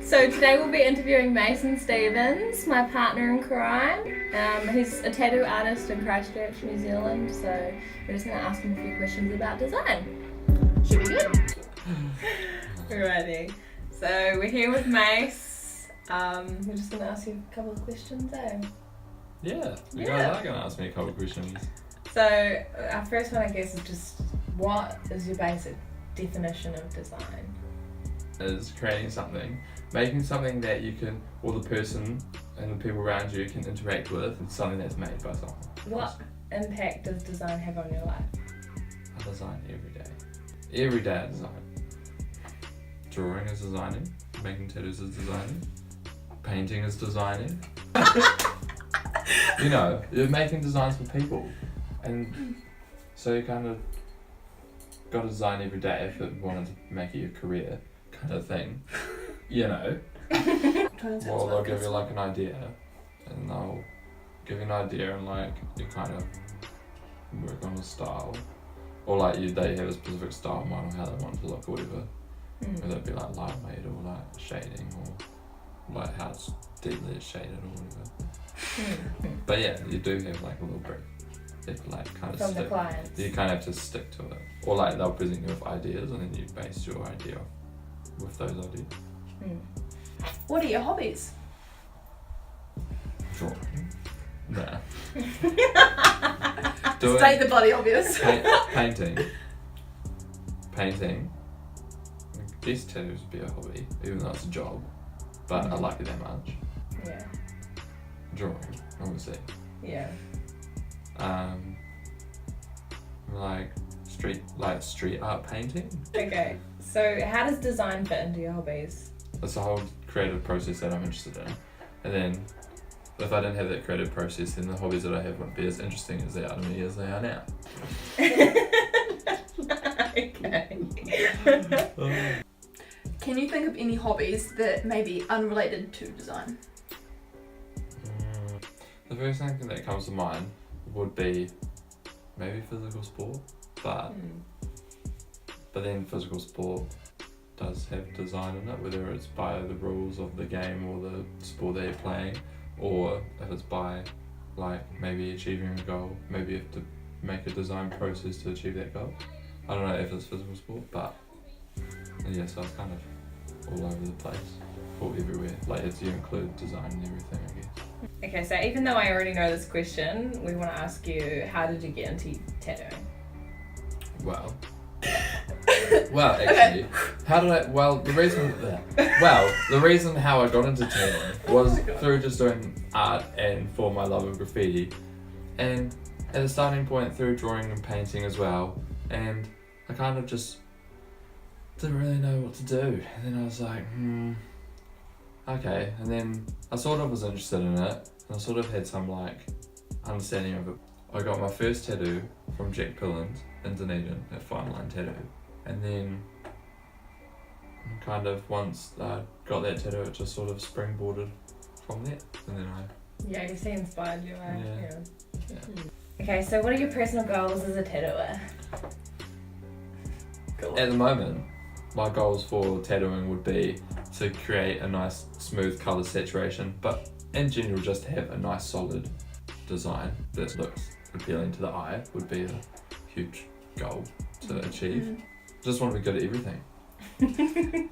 So today we'll be interviewing Mason Stevens, my partner in crime. He's a tattoo artist in Christchurch, New Zealand, so we're just going to ask him a few questions about design. Should be good. Alrighty. So we're here with Mace. We're just going to ask you a couple of questions, eh? Yeah, you guys are going to ask me a couple of questions. So our first one, I guess, is just what is your basic definition of design? Is creating something, making something that you can, or the person and the people around you can interact with, and something that's made by someone. What impact does design have on your life? I design every day. Every day I design. Drawing is designing, making tattoos is designing, painting is designing. You know, you're making designs for people. And so you kind of got to design every day if it wanted to make it your career kind of thing. You know? Well, they'll give you like an idea, and they'll give you an idea and like you kind of work on a style. Or like they have a specific style in mind or how they want it to look or whatever. Whether it be like lightweight or like shading or like how it's deeply shaded or whatever. But yeah, you do have like a little brick that like kind of From stick. the clients. You kind of have to stick to it. Or like they'll present you with ideas and then you base your idea with those ideas. What are your hobbies? Drawing. Nah. State the bloody obvious. Painting. I guess tattoos would be a hobby, even though it's a job. But I like it that much. Yeah. Drawing, obviously. Yeah. Like street art painting. Okay. So how does design fit into your hobbies? It's a whole creative process that I'm interested in. And then if I didn't have that creative process, then the hobbies that I have wouldn't be as interesting as they are to me as they are now. Okay. Can you think of any hobbies that may be unrelated to design? The first thing that comes to mind would be maybe physical sport, but then physical sport does have design in it, whether it's by the rules of the game or the sport that you're playing, or if it's by like maybe achieving a goal, maybe you have to make a design process to achieve that goal. I don't know if it's physical sport, but yeah, so it's kind of all over the place, or everywhere. Like you include design and everything, I guess. Okay, so even though I already know this question, we want to ask you, how did you get into tattooing? Well, actually, how did I? Well, the reason how I got into tattooing was through just doing art and for my love of graffiti, and at a starting point through drawing and painting as well, and I kind of just didn't really know what to do, and then I was like, okay, and then I sort of was interested in it, and I sort of had some like understanding of it. I got my first tattoo from Jack Pillins in Dunedin at Fine Line Tattoo, and then kind of once I got that tattoo, it just sort of springboarded from that, and then Yeah, you see inspired you, right? Yeah. Okay, so what are your personal goals as a tattooer? At the moment, my goals for tattooing would be to create a nice smooth colour saturation, but in general just have a nice solid design that looks appealing to the eye would be a huge goal to achieve. Just want to be good at everything.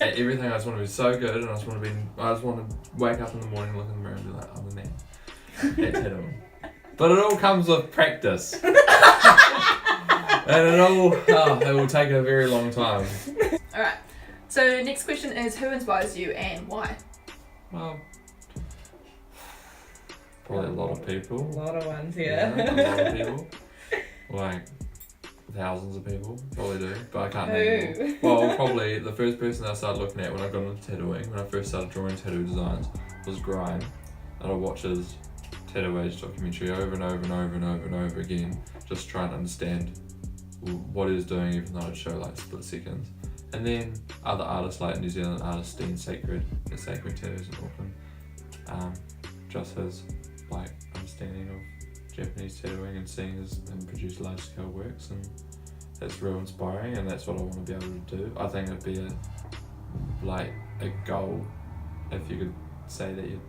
At everything, I just want to be so good, and I just want to wake up in the morning, look in the mirror, and be like, I'm a man at tattooing. But it all comes with practice, and it will take a very long time. All right. So next question is, who inspires you and why? Well, probably a lot of people. A lot of ones Yeah, here. a lot of people. Like thousands of people probably do, but I can't name them all. Well, probably the first person I started looking at when I got into tattooing, when I first started drawing tattoo designs, was Grime. And I watched his Tattoo Age documentary over and over and over and over and over again, just trying to understand what he was doing, even though I'd show like split seconds. And then other artists like New Zealand artist Steen Sacred, the Sacred Tattoos in Auckland, just his like understanding of Japanese tattooing and seeing him produce large scale works, and it's real inspiring, and that's what I want to be able to do. I think it'd be a goal if you could say that you've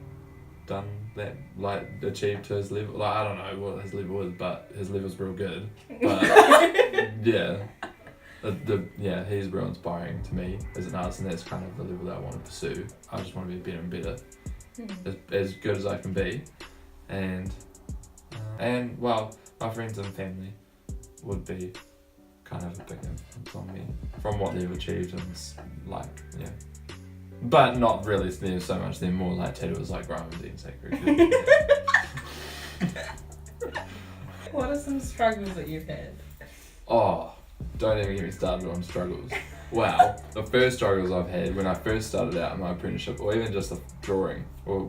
done that, like achieved to his level. Like I don't know what his level is, but his level's real good. But yeah, he's real inspiring to me as an artist, and that's kind of the level that I want to pursue. I just want to be better and better, as good as I can be, and well, my friends and family would be kind of a big influence on me from what they've achieved, and like but not really them so much. They're more like tattooers like Graham and Dean Sacred. What are some struggles that you've had? Oh, don't even get me started on struggles. Wow, the first struggles I've had when I first started out in my apprenticeship, or even just the drawing, or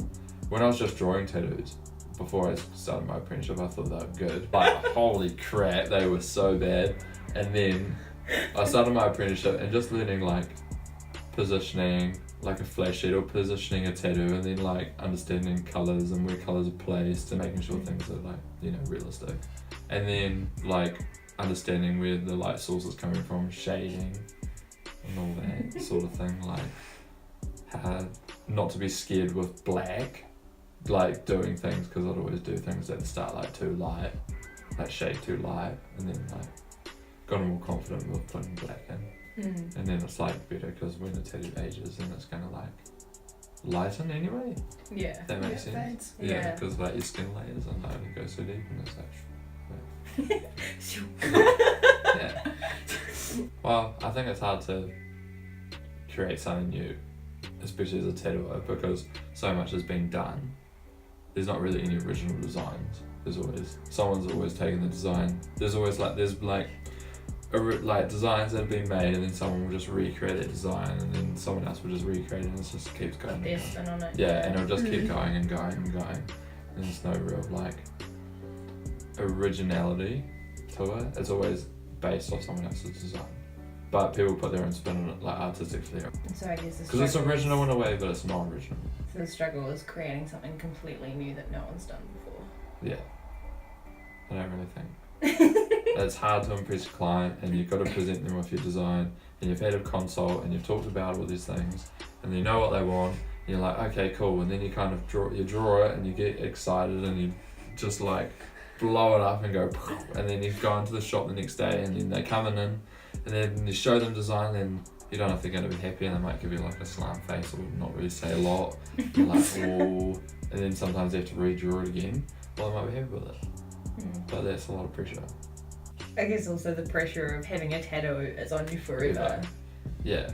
when I was just drawing tattoos before I started my apprenticeship, I thought they were good. Like, holy crap, they were so bad. And then I started my apprenticeship and just learning like positioning, like a flash sheet, or positioning a tattoo, and then like understanding colours and where colours are placed and making sure things are like, realistic. And then like understanding where the light source is coming from, shading and all that sort of thing, like how not to be scared with black, like doing things, because I'd always do things that start like too light, like shade too light, and then like gotten more confident with putting black in. And then it's like better because when the tattoo ages, then it's gonna like lighten anyway. Yeah. If that makes sense. Fades. Yeah, because like your skin layers and like only go so deep, and it's like yeah. Well, I think it's hard to create something new, especially as a tattooer, because so much has been done. There's not really any original designs. Someone's always taken the design. There's designs that have been made, and then someone will just recreate that design, and then someone else will just recreate it, and it just keeps going. Their spin on it. Yeah, and it'll just keep going and going and going. And there's no real like originality to it. It's always based off someone else's design, but people put their own spin on it, like artistically. So I guess Because it's original in a way, but it's not original. So the struggle is creating something completely new that no one's done before. Yeah, I don't really think. It's hard to impress a client, and you've got to present them with your design, and you've had a consult, and you've talked about all these things, and you know what they want, and you're like, okay, cool, and then you kind of draw it, and you get excited, and you just like blow it up and go, and then you go into the shop the next day, and then they come in, and then you show them design, and you don't know if they're going to be happy, and they might give you like a slant face or not really say a lot. You're like, oh, and then sometimes they have to redraw it again. Well, they might be happy with it, but that's a lot of pressure. I guess also the pressure of having a tattoo is on you forever. Yeah.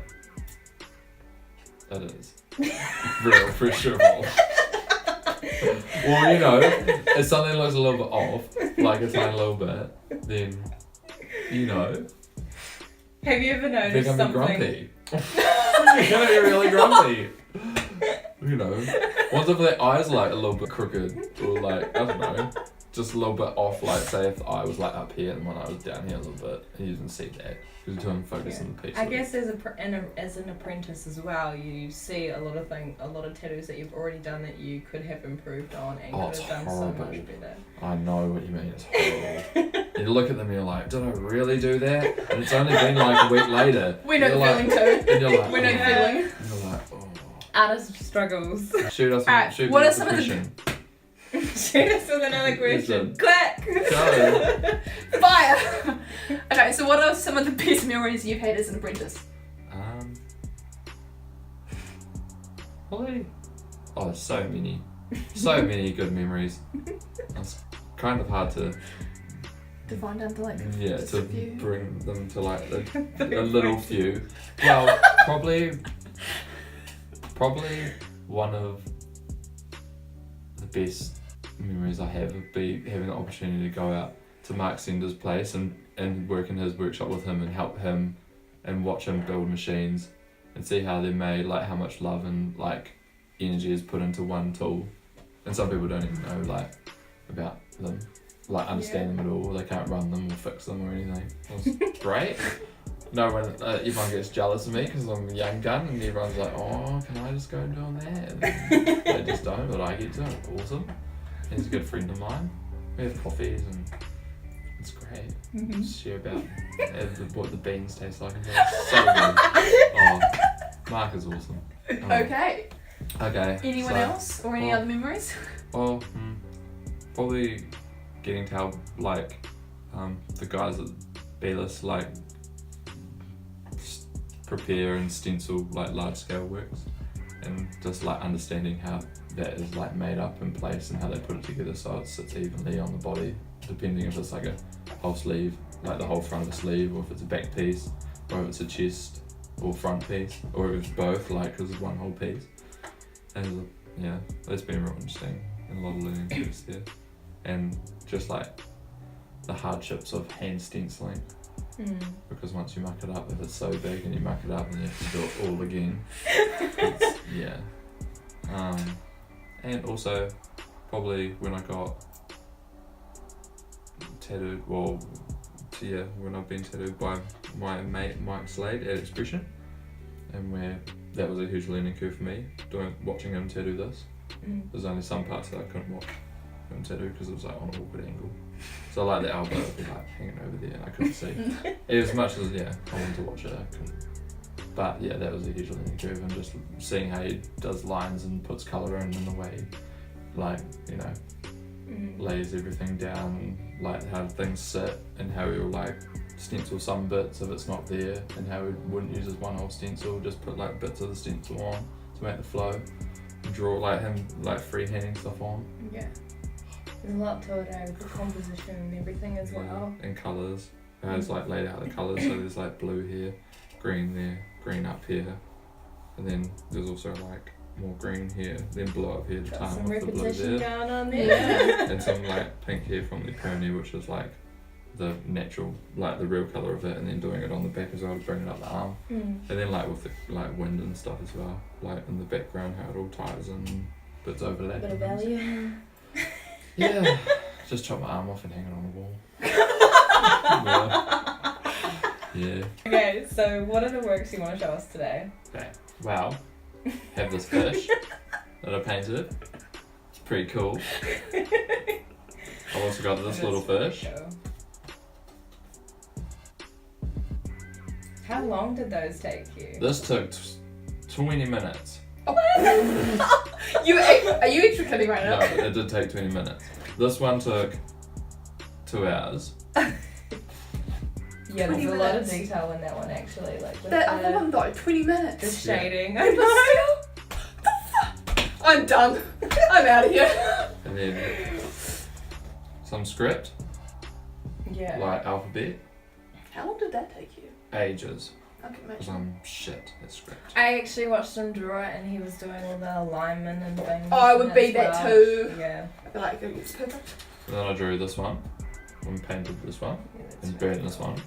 That is. Real pressurable. Well, if something looks a little bit off, like a tiny little bit, then, Have you ever they're noticed gonna be something? grumpy. They're gonna be really grumpy. What if their eyes like a little bit crooked, or like, I don't know, just a little bit off, like say if the eye was like up here and one eye was down here a little bit, and you didn't see that because you're too focused on the piece. I guess as an apprentice as well, you see a lot of tattoos that you've already done that you could have improved on and could have done so much better. I know what you mean. It's horrible. You look at them and you're like, did I really do that? And it's only been like a week later. We know the feeling too. And you're like, we know the feeling. And you're like, oh. Artist struggles. Shoot us. Alright, Shoot what me are with some the of the- question. Shoot us with another question. Listen. Clack! Go. Fire! Okay, so what are some of the best memories you've had as an apprentice? Probably. Oh, so many. So many good memories. It's kind of hard to, To find out the like. yeah, just to a few. bring them to like a little few. Well, probably one of the best memories I have would be having the opportunity to go out to Mark Sender's place and work in his workshop with him and help him and watch him build machines and see how they're made, like how much love and like energy is put into one tool. And some people don't even know like about them, like understand them at all. They can't run them or fix them or anything. It was great. No one, everyone gets jealous of me because I'm a young gun, and everyone's like, "Oh, can I just go and do that?" And they just don't, but I get to. It's awesome. He's a good friend of mine. We have coffees and it's great. Share about what the beans taste like. And it's so good. Oh, Mark is awesome. Oh. Okay. Okay. Anyone so- else or any well- other memories? Well, probably getting to help like the guys at Belis like prepare and stencil like large scale works, and just like understanding how that is like made up in place and how they put it together so it sits evenly on the body, depending if it's like a whole sleeve, like the whole front of the sleeve, or if it's a back piece, or if it's a chest or front piece, or if it's both, like because it's one whole piece. And yeah, that's been real interesting and a lot of learning curves there, and just like the hardships of hand stenciling, because once you muck it up, if it's so big and you muck it up and you have to do it all again, it's, yeah. And also probably when I got tattooed, well, when I've been tattooed by my mate Mike Slade at Expression, and where that was a huge learning curve for me, watching him tattoo this. There's only some parts that I couldn't watch him tattoo because it was like on an awkward angle. So like the elbow would be like hanging over there and I couldn't see. As much as I wanted to watch it, I couldn't. But yeah, that was a huge learning curve, and just seeing how he does lines and puts colour in and the way, like, you know, lays everything down, and like how things sit, and how he'll like stencil some bits if it's not there, and how he wouldn't use his one whole stencil, just put like bits of the stencil on to make the flow, and draw like him like freehanding stuff on. Yeah. There's a lot to it, with the composition and everything as well. And colours. How it's like laid out the colours, so there's like blue here, green there, green up here, and then there's also like more green here, then blue up here to Got tie some with the blue repetition there. going on there. Yeah. And some like pink here from the peony, which is like the natural, like the real colour of it, and then doing it on the back as well to bring it up the arm. And then like with the like wind and stuff as well, like in the background how it all ties and bits overlap. Bit of value. Yeah, just chop my arm off and hang it on the wall. Yeah. Okay, so what are the works you want to show us today? Okay. Wow. Have this fish that I painted. It's pretty cool. I've also got this little fish. How long did those take you? This took 20 minutes. Are you extra kidding right No, now? it did take 20 minutes. This one took 2 hours. Yeah, there's 20 a lot of minutes. detail in that one actually. Like with That other one though, 20 the minutes. shading. I know. I'm done. I'm out of here. And then some script, Yeah. like alphabet. How long did that take you? Ages. I can Because imagine. I'm shit at script. I actually watched him draw it and he was doing all the alignment and things. Oh, I would and be as that well. too. Yeah. I feel like it's perfect. And then I drew this one, and painted this one, Yeah, that's and really burnt this cool. one.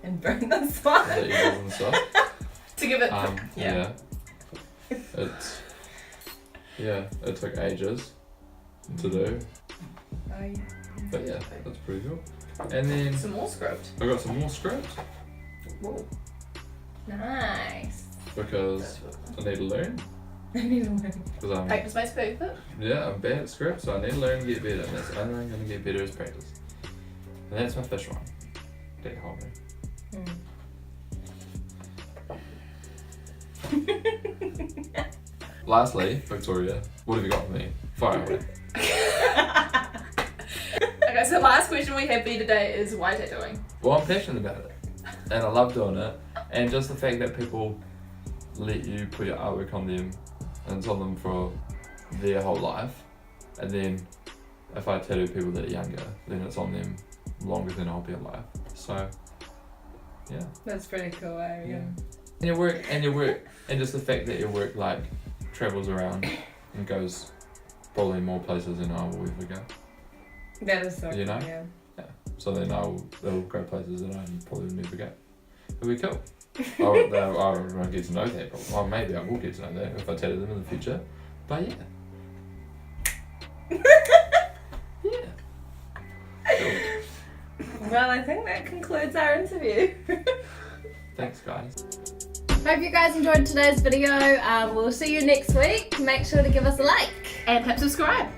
And burn this one. The eagles and stuff. To give it. Yeah. It took ages to do. Oh, yeah. But yeah, that's pretty cool. And then Some more script. I got some more script Whoa. Nice. because I need to learn. I need to learn. Because I'm Practice makes perfect. I'm bad at script, so I need to learn and get better. And that's the only way I'm gonna get better is practice. And that's my fish one. That you hold me. Lastly, Victoria, what have you got for me? Fire away. Okay, so the last question we have for you today is why tattooing? Well, I'm passionate about it, and I love doing it, and just the fact that people let you put your artwork on them, and it's on them for their whole life, and then if I tattoo people that are younger, then it's on them longer than I'll be alive. So, yeah. That's pretty cool, eh? Yeah. And your work, and just the fact that your work like travels around and goes probably more places than I will ever go. That is so You know? cool, yeah. So then it'll go places that I probably never go. It'll be cool. I'll get to know that. Well, maybe I will get to know that if I tattoo them in the future. But yeah. Yeah. Cool. Well, I think that concludes our interview. Thanks, guys. Hope you guys enjoyed today's video. We'll see you next week. Make sure to give us a like. And hit subscribe.